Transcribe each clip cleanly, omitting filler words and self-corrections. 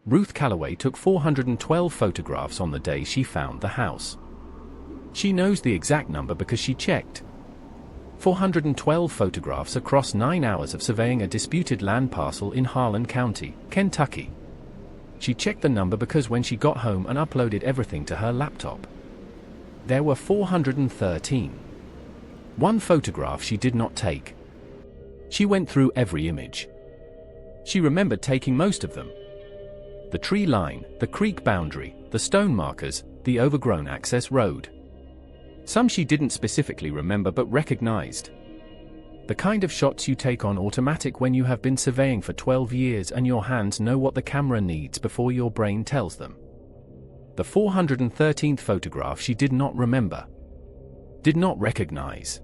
Ruth Calloway took 412 photographs on the day she found the house. She knows the exact number because she checked. 412 photographs across 9 hours of surveying a disputed land parcel in Harlan County, Kentucky. She checked the number because when she got home and uploaded everything to her laptop, there were 413. One photograph she did not take. She went through every image. She remembered taking most of them. The tree line, the creek boundary, the stone markers, the overgrown access road. Some she didn't specifically remember but recognized. The kind of shots you take on automatic when you have been surveying for 12 years and your hands know what the camera needs before your brain tells them. The 413th photograph she did not remember. Did not recognize.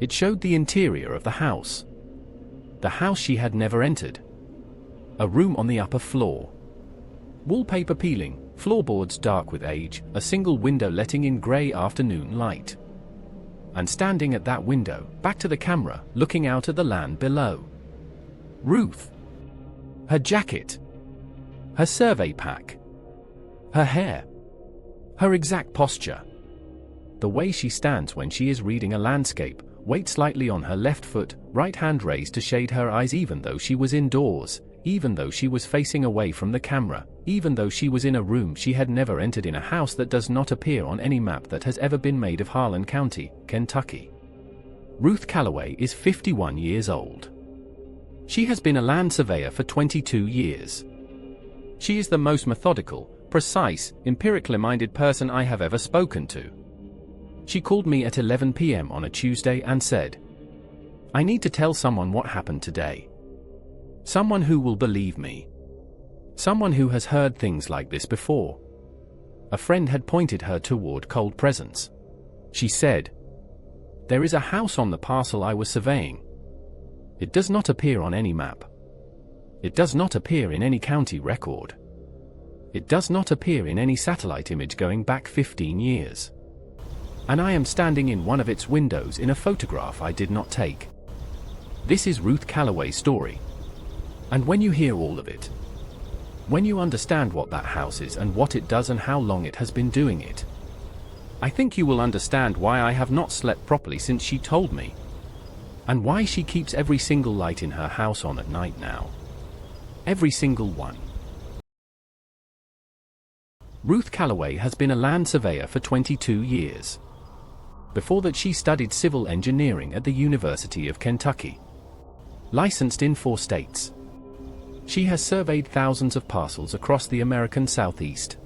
It showed the interior of the house. The house she had never entered. A room on the upper floor. Wallpaper peeling, floorboards dark with age, a single window letting in grey afternoon light. And standing at that window, back to the camera, looking out at the land below. Ruth. Her jacket. Her survey pack. Her hair. Her exact posture. The way she stands when she is reading a landscape, weight slightly on her left foot, right hand raised to shade her eyes even though she was indoors, even though she was facing away from the camera, even though she was in a room she had never entered in a house that does not appear on any map that has ever been made of Harlan County, Kentucky. Ruth Calloway is 51 years old. She has been a land surveyor for 22 years. She is the most methodical, precise, empirically minded person I have ever spoken to. She called me at 11 p.m. on a Tuesday and said, "I need to tell someone what happened today. Someone who will believe me. Someone who has heard things like this before." A friend had pointed her toward ColdPresence. She said, "There is a house on the parcel I was surveying. It does not appear on any map. It does not appear in any county record. It does not appear in any satellite image going back 15 years. And I am standing in one of its windows in a photograph I did not take." This is Ruth Calloway's story. And when you hear all of it, when you understand what that house is and what it does and how long it has been doing it, I think you will understand why I have not slept properly since she told me. And why she keeps every single light in her house on at night now. Every single one. Ruth Calloway has been a land surveyor for 22 years. Before that she studied civil engineering at the University of Kentucky. Licensed in 4 states. She has surveyed thousands of parcels across the American Southeast.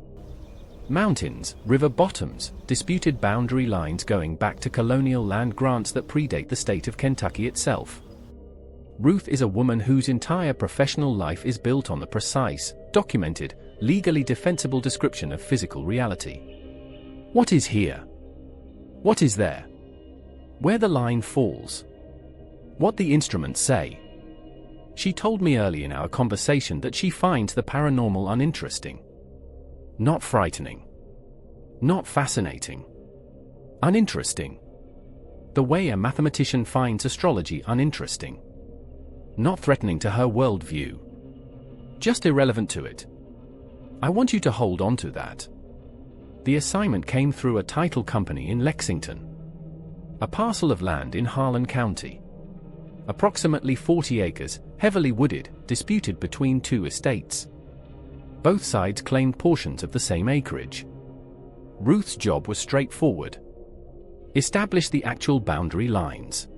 Mountains, river bottoms, disputed boundary lines going back to colonial land grants that predate the state of Kentucky itself. Ruth is a woman whose entire professional life is built on the precise, documented, legally defensible description of physical reality. What is here? What is there? Where the line falls? What the instruments say? She told me early in our conversation that she finds the paranormal uninteresting. Not frightening. Not fascinating. Uninteresting. The way a mathematician finds astrology uninteresting. Not threatening to her worldview. Just irrelevant to it. I want you to hold on to that. The assignment came through a title company in Lexington. A parcel of land in Harlan County. Approximately 40 acres, heavily wooded, disputed between 2 estates. Both sides claimed portions of the same acreage. Ruth's job was straightforward. Establish the actual boundary lines.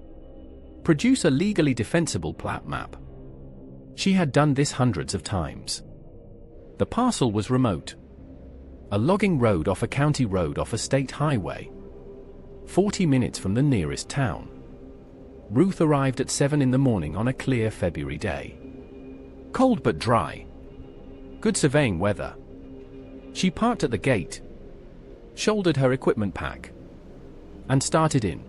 Produce a legally defensible plat map. She had done this hundreds of times. The parcel was remote. A logging road off a county road off a state highway. 40 minutes from the nearest town. Ruth arrived at 7 in the morning on a clear February day. Cold but dry. Good surveying weather. She parked at the gate, shouldered her equipment pack, and started in.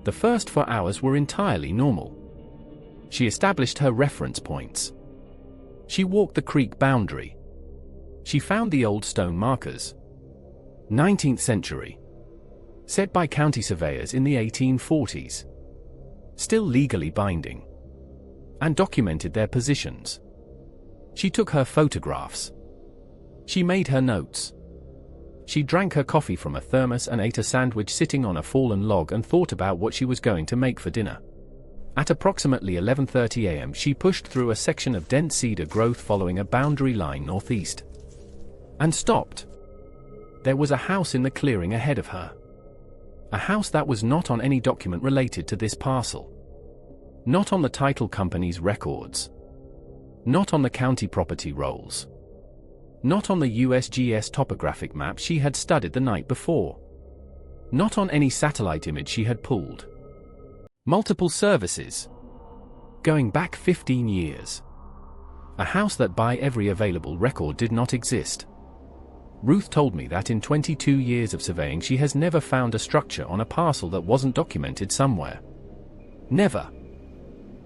The first 4 hours were entirely normal. She established her reference points. She walked the creek boundary. She found the old stone markers. 19th century. Set by county surveyors in the 1840s. Still legally binding. And documented their positions. She took her photographs. She made her notes. She drank her coffee from a thermos and ate a sandwich sitting on a fallen log and thought about what she was going to make for dinner. At approximately 11:30 a.m. she pushed through a section of dense cedar growth following a boundary line northeast. And stopped. There was a house in the clearing ahead of her. A house that was not on any document related to this parcel. Not on the title company's records. Not on the county property rolls. Not on the USGS topographic map she had studied the night before. Not on any satellite image she had pulled. Multiple services. Going back 15 years. A house that by every available record did not exist. Ruth told me that in 22 years of surveying she has never found a structure on a parcel that wasn't documented somewhere. Never.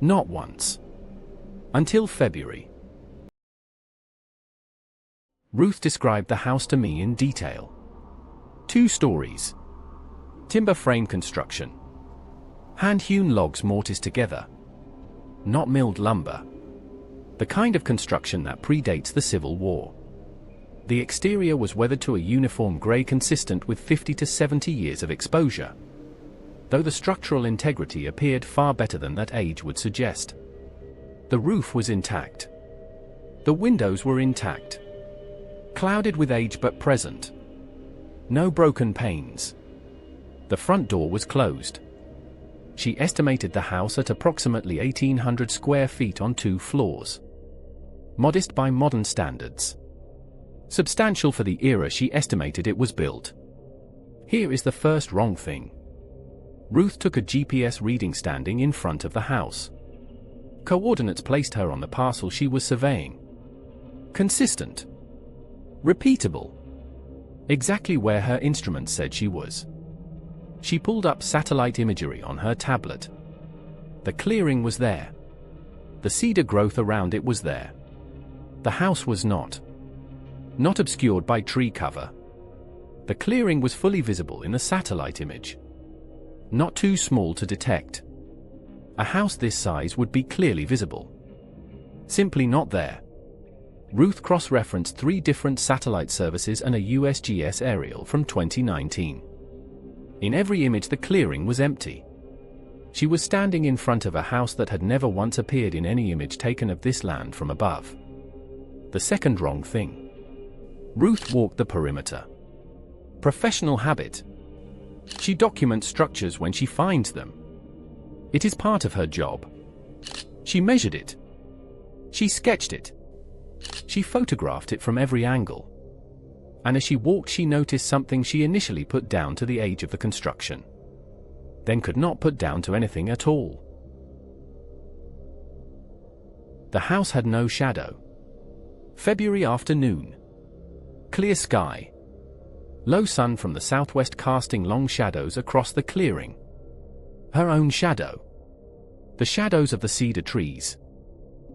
Not once. Until February. Ruth described the house to me in detail. 2 stories. Timber frame construction. Hand-hewn logs mortised together. Not milled lumber. The kind of construction that predates the Civil War. The exterior was weathered to a uniform grey consistent with 50 to 70 years of exposure. Though the structural integrity appeared far better than that age would suggest. The roof was intact. The windows were intact. Clouded with age but present. No broken panes. The front door was closed. She estimated the house at approximately 1,800 square feet on 2 floors. Modest by modern standards. Substantial for the era she estimated it was built. Here is the first wrong thing. Ruth took a GPS reading standing in front of the house. Coordinates placed her on the parcel she was surveying. Consistent. Repeatable. Exactly where her instrument said she was. She pulled up satellite imagery on her tablet. The clearing was there. The cedar growth around it was there. The house was not. Not obscured by tree cover. The clearing was fully visible in the satellite image. Not too small to detect. A house this size would be clearly visible. Simply not there. Ruth cross-referenced 3 different satellite services and a USGS aerial from 2019. In every image the clearing was empty. She was standing in front of a house that had never once appeared in any image taken of this land from above. The second wrong thing. Ruth walked the perimeter. Professional habit. She documents structures when she finds them. It is part of her job. She measured it. She sketched it. She photographed it from every angle. And as she walked she noticed something she initially put down to the age of the construction. Then could not put down to anything at all. The house had no shadow. February afternoon. Clear sky. Low sun from the southwest casting long shadows across the clearing. Her own shadow. The shadows of the cedar trees.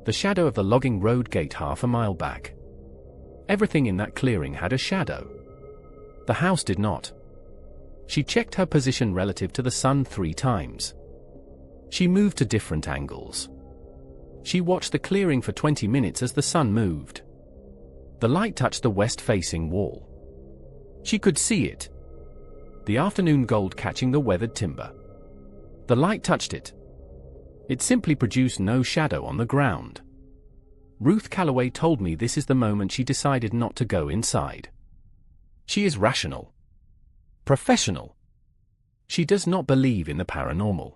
The shadow of the logging road gate half a mile back. Everything in that clearing had a shadow. The house did not. She checked her position relative to the sun 3 times. She moved to different angles. She watched the clearing for 20 minutes as the sun moved. The light touched the west-facing wall. She could see it. The afternoon gold catching the weathered timber. The light touched it. It simply produced no shadow on the ground. Ruth Calloway told me this is the moment she decided not to go inside. She is rational. Professional. She does not believe in the paranormal.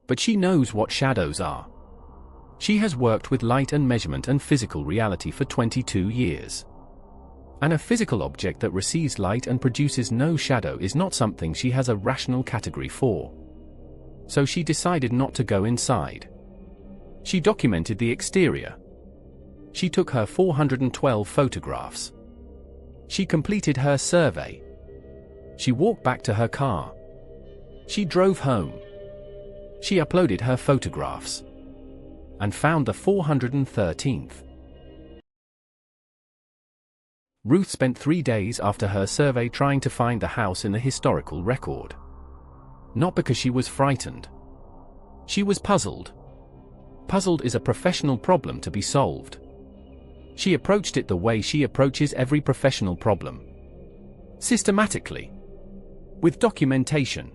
But she knows what shadows are. She has worked with light and measurement and physical reality for 22 years. And a physical object that receives light and produces no shadow is not something she has a rational category for. So she decided not to go inside. She documented the exterior. She took her 412 photographs. She completed her survey. She walked back to her car. She drove home. She uploaded her photographs. And found the 413th. Ruth spent 3 days after her survey trying to find the house in the historical record. Not because she was frightened. She was puzzled. Puzzled is a professional problem to be solved. She approached it the way she approaches every professional problem. Systematically. With documentation.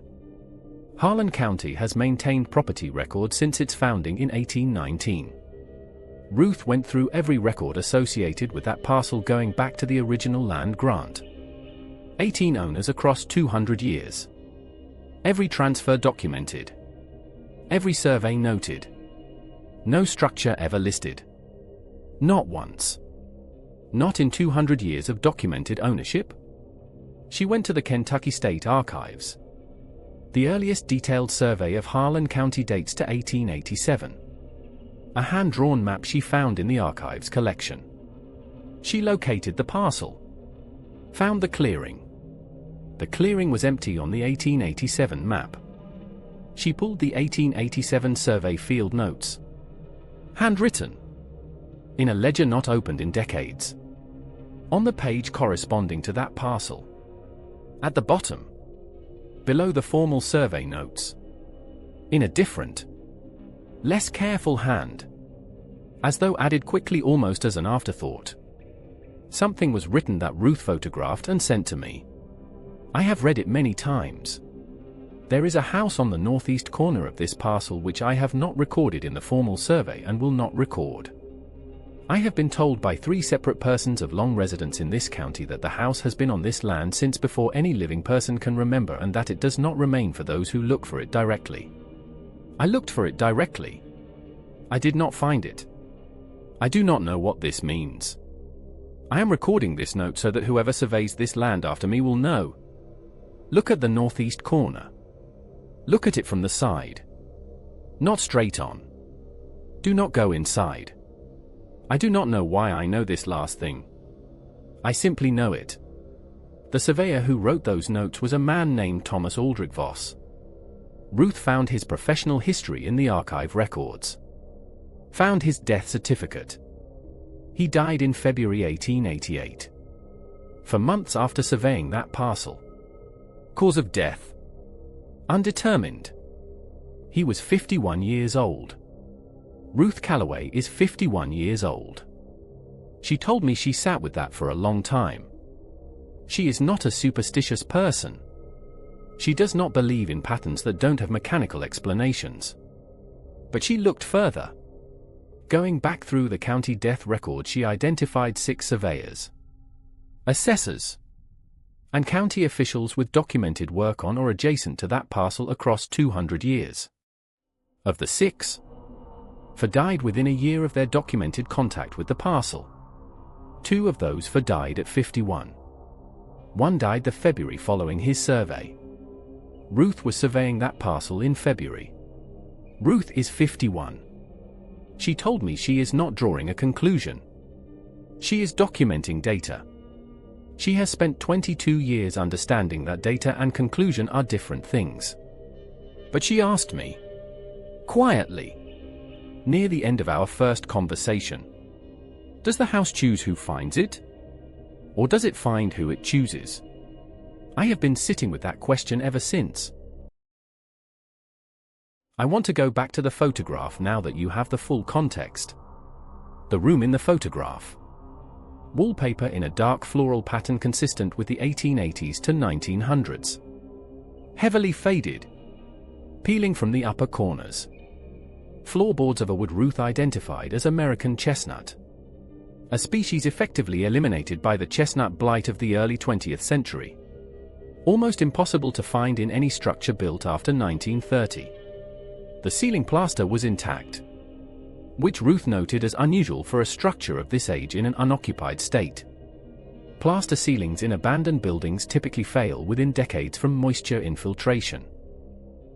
Harlan County has maintained property records since its founding in 1819. Ruth went through every record associated with that parcel going back to the original land grant. 18 owners across 200 years. Every transfer documented. Every survey noted. No structure ever listed. Not once. Not in 200 years of documented ownership. She went to the Kentucky State Archives. The earliest detailed survey of Harlan County dates to 1887. A hand-drawn map she found in the archives collection. She located the parcel. Found the clearing. The clearing was empty on the 1887 map. She pulled the 1887 survey field notes. Handwritten. In a ledger not opened in decades. On the page corresponding to that parcel. At the bottom. Below the formal survey notes. In a different, less careful hand. As though added quickly almost as an afterthought. Something was written that Ruth photographed and sent to me. I have read it many times. There is a house on the northeast corner of this parcel which I have not recorded in the formal survey and will not record. I have been told by 3 separate persons of long residence in this county that the house has been on this land since before any living person can remember and that it does not remain for those who look for it directly. I looked for it directly. I did not find it. I do not know what this means. I am recording this note so that whoever surveys this land after me will know. Look at the northeast corner. Look at it from the side. Not straight on. Do not go inside. I do not know why I know this last thing. I simply know it. The surveyor who wrote those notes was a man named Thomas Aldrich Voss. Ruth found his professional history in the archive records. Found his death certificate. He died in February 1888. For months after surveying that parcel. Cause of death? Undetermined. He was 51 years old. Ruth Calloway is 51 years old. She told me she sat with that for a long time. She is not a superstitious person. She does not believe in patterns that don't have mechanical explanations. But she looked further. Going back through the county death record, she identified 6 surveyors, assessors, and county officials with documented work on or adjacent to that parcel across 200 years. Of the 6, 4 died within a year of their documented contact with the parcel. 2 of those 4 died at 51. 1 died the February following his survey. Ruth was surveying that parcel in February. Ruth is 51. She told me she is not drawing a conclusion. She is documenting data. She has spent 22 years understanding that data and conclusion are different things. But she asked me, quietly, near the end of our first conversation, does the house choose who finds it? Or does it find who it chooses? I have been sitting with that question ever since. I want to go back to the photograph now that you have the full context. The room in the photograph. Wallpaper in a dark floral pattern consistent with the 1880s to 1900s. Heavily faded. Peeling from the upper corners. Floorboards of a wood Ruth identified as American chestnut. A species effectively eliminated by the chestnut blight of the early 20th century. Almost impossible to find in any structure built after 1930. The ceiling plaster was intact, which Ruth noted as unusual for a structure of this age in an unoccupied state. Plaster ceilings in abandoned buildings typically fail within decades from moisture infiltration.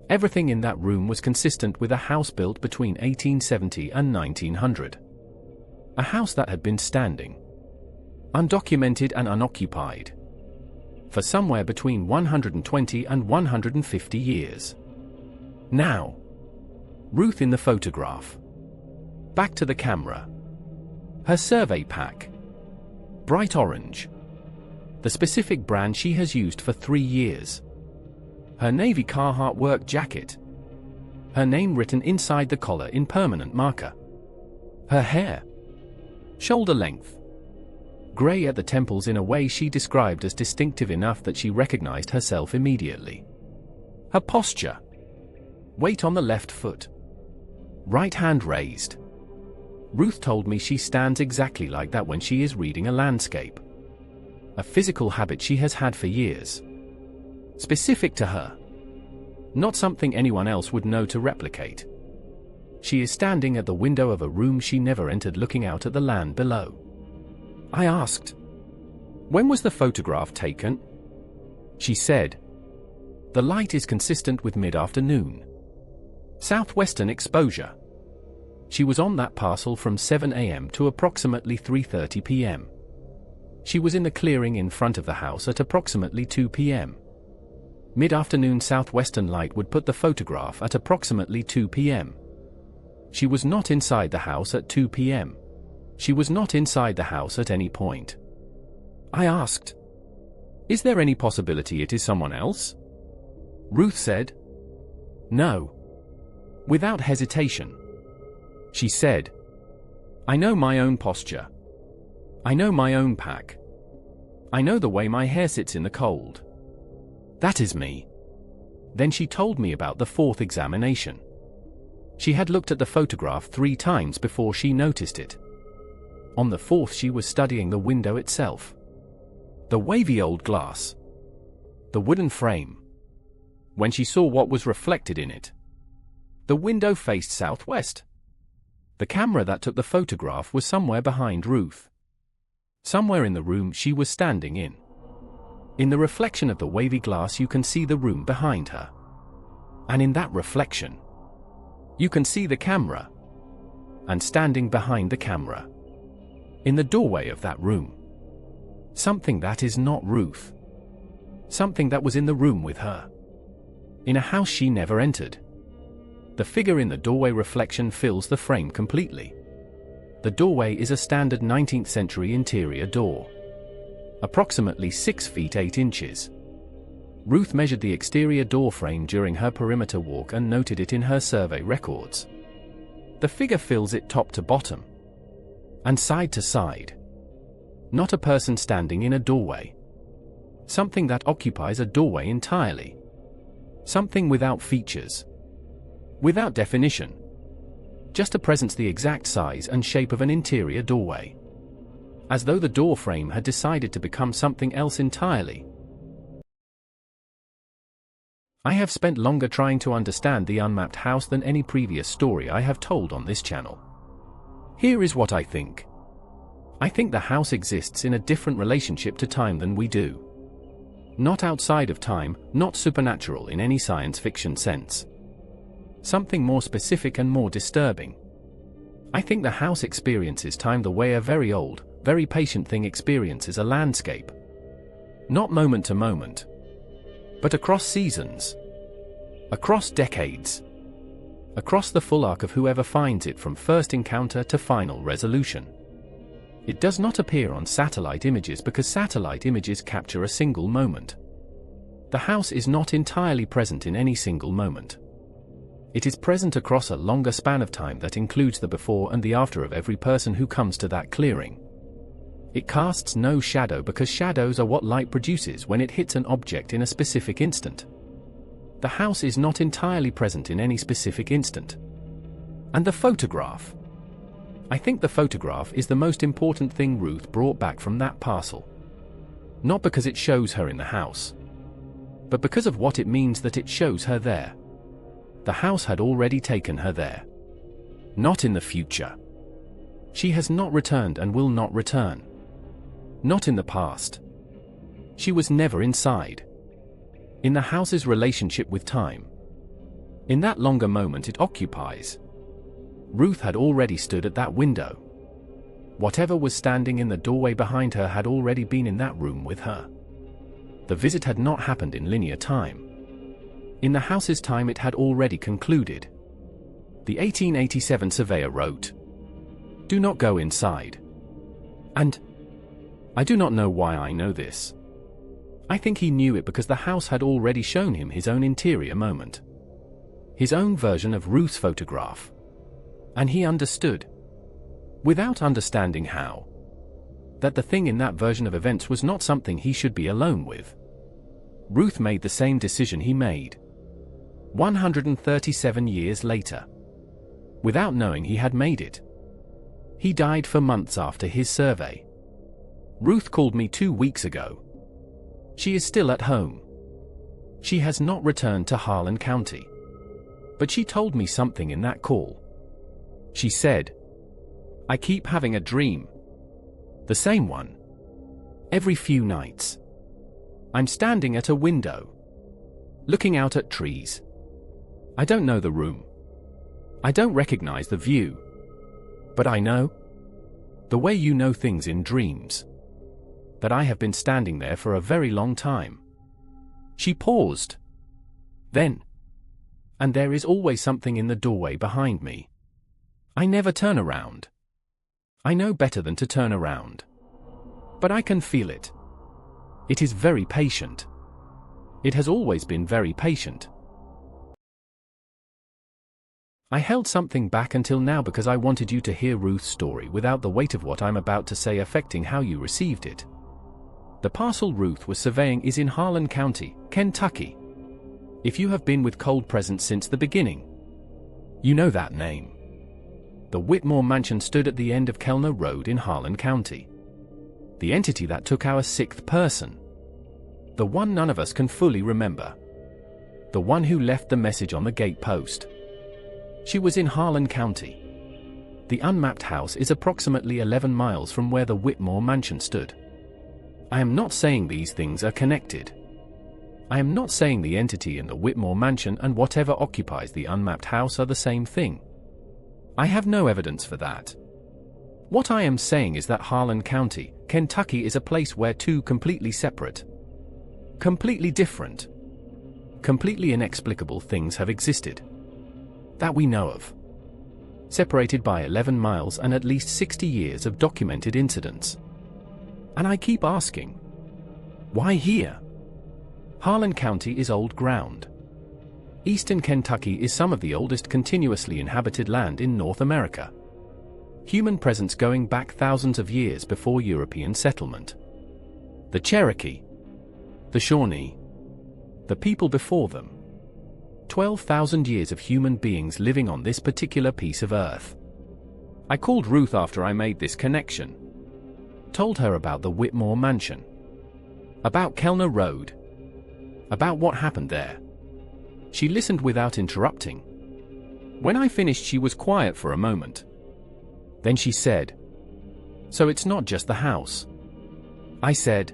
Everything in that room was consistent with a house built between 1870 and 1900. A house that had been standing, undocumented and unoccupied, for somewhere between 120 and 150 years. Now, Ruth in the photograph. Back to the camera. Her survey pack. Bright orange. The specific brand she has used for 3 years. Her navy Carhartt work jacket. Her name written inside the collar in permanent marker. Her hair. Shoulder length. Gray at the temples in a way she described as distinctive enough that she recognized herself immediately. Her posture. Weight on the left foot. Right hand raised. Ruth told me she stands exactly like that when she is reading a landscape. A physical habit she has had for years. Specific to her. Not something anyone else would know to replicate. She is standing at the window of a room she never entered, looking out at the land below. I asked, "When was the photograph taken?" She said, "The light is consistent with mid-afternoon. Southwestern exposure." She was on that parcel from 7 a.m. to approximately 3:30 p.m. She was in the clearing in front of the house at approximately 2 p.m. Mid-afternoon southwestern light would put the photograph at approximately 2 p.m. She was not inside the house at 2 p.m. She was not inside the house at any point. I asked, "Is there any possibility it is someone else?" Ruth said, "No." Without hesitation. She said, "I know my own posture. I know my own pack. I know the way my hair sits in the cold. That is me." Then she told me about the fourth examination. She had looked at the photograph 3 times before she noticed it. On the fourth she was studying the window itself. The wavy old glass. The wooden frame. When she saw what was reflected in it. The window faced southwest. The camera that took the photograph was somewhere behind Ruth. Somewhere in the room she was standing in. In the reflection of the wavy glass you can see the room behind her. And in that reflection, you can see the camera. And standing behind the camera, in the doorway of that room, something that is not Ruth. Something that was in the room with her. In a house she never entered. The figure in the doorway reflection fills the frame completely. The doorway is a standard 19th century interior door. Approximately 6 feet 8 inches. Ruth measured the exterior door frame during her perimeter walk and noted it in her survey records. The figure fills it top to bottom. And side to side. Not a person standing in a doorway. Something that occupies a doorway entirely. Something without features. Without definition. Just a presence the exact size and shape of an interior doorway. As though the door frame had decided to become something else entirely. I have spent longer trying to understand the unmapped house than any previous story I have told on this channel. Here is what I think. I think the house exists in a different relationship to time than we do. Not outside of time, not supernatural in any science fiction sense. Something more specific and more disturbing. I think the house experiences time the way a very old, very patient thing experiences a landscape. Not moment to moment. But across seasons. Across decades. Across the full arc of whoever finds it from first encounter to final resolution. It does not appear on satellite images because satellite images capture a single moment. The house is not entirely present in any single moment. It is present across a longer span of time that includes the before and the after of every person who comes to that clearing. It casts no shadow because shadows are what light produces when it hits an object in a specific instant. The house is not entirely present in any specific instant. And the photograph. I think the photograph is the most important thing Ruth brought back from that parcel. Not because it shows her in the house. But because of what it means that it shows her there. The house had already taken her there. Not in the future. She has not returned and will not return. Not in the past. She was never inside. In the house's relationship with time. In that longer moment it occupies. Ruth had already stood at that window. Whatever was standing in the doorway behind her had already been in that room with her. The visit had not happened in linear time. In the house's time it had already concluded. The 1887 Surveyor wrote, "Do not go inside." And I do not know why I know this. I think he knew it because the house had already shown him his own interior moment. His own version of Ruth's photograph. And he understood. without understanding how. That the thing in that version of events was not something he should be alone with. Ruth made the same decision he made 137 years later, without knowing he had made it. He died for months after his survey. Ruth called me 2 weeks ago. She is still at home. She has not returned to Harlan County. But she told me something in that call. She said, "I keep having a dream. The same one. Every few nights. I'm standing at a window, looking out at trees. I don't know the room. I don't recognize the view. But I know, the way you know things in dreams, that I have been standing there for a very long time." She paused. Then, "And there is always something in the doorway behind me. I never turn around. I know better than to turn around. But I can feel it. It is very patient. It has always been very patient." I held something back until now because I wanted you to hear Ruth's story without the weight of what I'm about to say affecting how you received it. The parcel Ruth was surveying is in Harlan County, Kentucky. If you have been with ColdPresence since the beginning, you know that name. The Whitmore Mansion stood at the end of Kellner Road in Harlan County. The entity that took our 6th person. The one none of us can fully remember. The one who left the message on the gate post. She was in Harlan County. The unmapped house is approximately 11 miles from where the Whitmore Mansion stood. I am not saying these things are connected. I am not saying the entity in the Whitmore Mansion and whatever occupies the unmapped house are the same thing. I have no evidence for that. What I am saying is that Harlan County, Kentucky is a place where two completely separate, completely different, completely inexplicable things have existed. That we know of. Separated by 11 miles and at least 60 years of documented incidents. And I keep asking, why here? Harlan County is old ground. Eastern Kentucky is some of the oldest continuously inhabited land in North America. Human presence going back thousands of years before European settlement. The Cherokee, the Shawnee, the people before them. 12,000 years of human beings living on this particular piece of earth. I called Ruth after I made this connection. Told her about the Whitmore Mansion. About Kellner Road. About what happened there. She listened without interrupting. When I finished, she was quiet for a moment. Then she said, "So it's not just the house?" I said,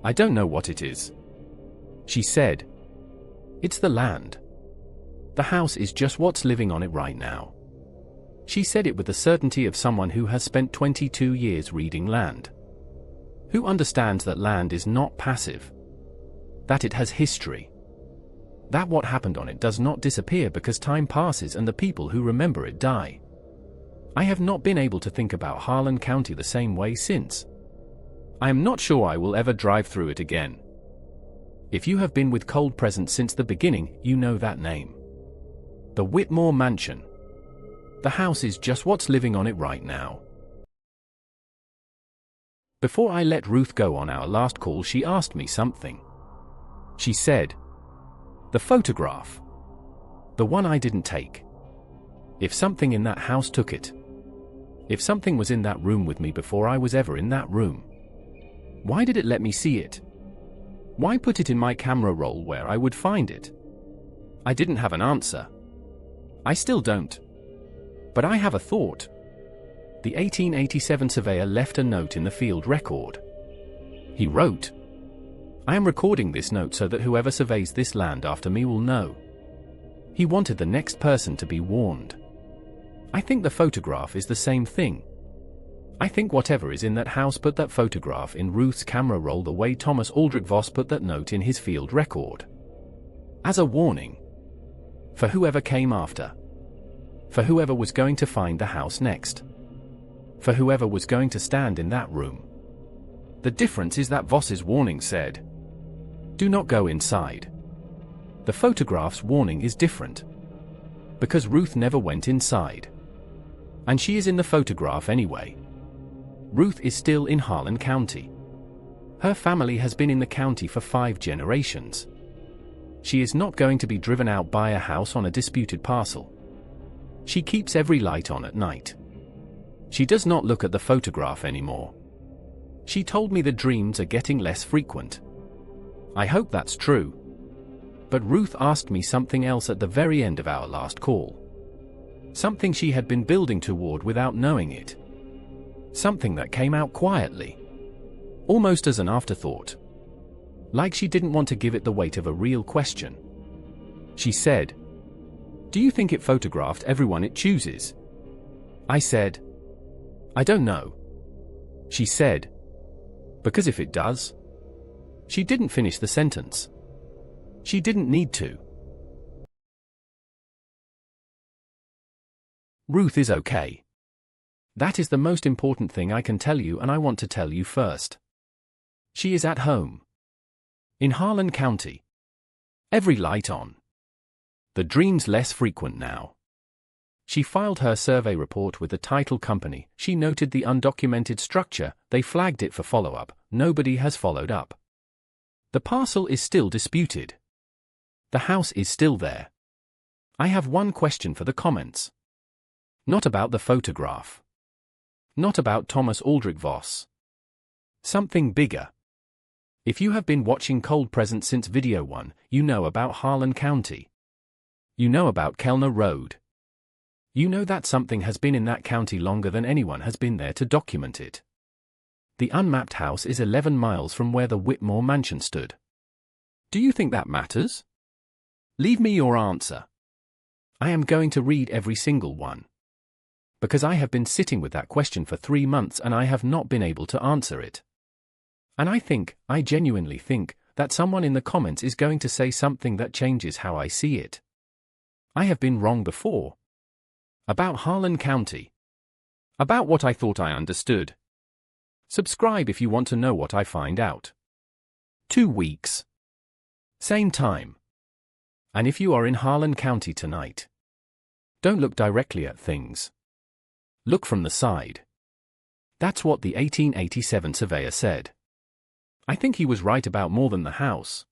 "I don't know what it is." She said, "It's the land. The house is just what's living on it right now." She said it with the certainty of someone who has spent 22 years reading land. Who understands that land is not passive. That it has history. That what happened on it does not disappear because time passes and the people who remember it die. I have not been able to think about Harlan County the same way since. I am not sure I will ever drive through it again. If you have been with ColdPresence since the beginning, you know that name. The Whitmore Mansion. The house is just what's living on it right now. Before I let Ruth go on our last call, she asked me something. She said, "The photograph. The one I didn't take. If something in that house took it. If something was in that room with me before I was ever in that room. Why did it let me see it? Why put it in my camera roll where I would find it?" I didn't have an answer. I still don't. But I have a thought. The 1887 surveyor left a note in the field record. He wrote, "I am recording this note so that whoever surveys this land after me will know." He wanted the next person to be warned. I think the photograph is the same thing. I think whatever is in that house put that photograph in Ruth's camera roll the way Thomas Aldrich Voss put that note in his field record. As a warning. For whoever came after. For whoever was going to find the house next. For whoever was going to stand in that room. The difference is that Voss's warning said, "Do not go inside." The photograph's warning is different. Because Ruth never went inside. And she is in the photograph anyway. Ruth is still in Harlan County. Her family has been in the county for 5 generations. She is not going to be driven out by a house on a disputed parcel. She keeps every light on at night. She does not look at the photograph anymore. She told me the dreams are getting less frequent. I hope that's true. But Ruth asked me something else at the very end of our last call. Something she had been building toward without knowing it. Something that came out quietly. Almost as an afterthought. Like she didn't want to give it the weight of a real question. She said, "Do you think it photographed everyone it chooses?" I said, "I don't know." She said, "Because if it does..." She didn't finish the sentence. She didn't need to. Ruth is okay. That is the most important thing I can tell you, and I want to tell you first. She is at home. In Harlan County. Every light on. The dreams less frequent now. She filed her survey report with the title company. She noted the undocumented structure. They flagged it for follow-up. Nobody has followed up. The parcel is still disputed. The house is still there. I have one question for the comments. Not about the photograph. Not about Thomas Aldrich Voss. Something bigger. If you have been watching ColdPresence since video 1, you know about Harlan County. You know about Kellner Road. You know that something has been in that county longer than anyone has been there to document it. The unmapped house is 11 miles from where the Whitmore mansion stood. Do you think that matters? Leave me your answer. I am going to read every single one. Because I have been sitting with that question for 3 months and I have not been able to answer it. And I genuinely think, that someone in the comments is going to say something that changes how I see it. I have been wrong before. About Harlan County. About what I thought I understood. Subscribe if you want to know what I find out. 2 weeks. Same time. And if you are in Harlan County tonight, don't look directly at things. Look from the side. That's what the 1887 surveyor said. I think he was right about more than the house.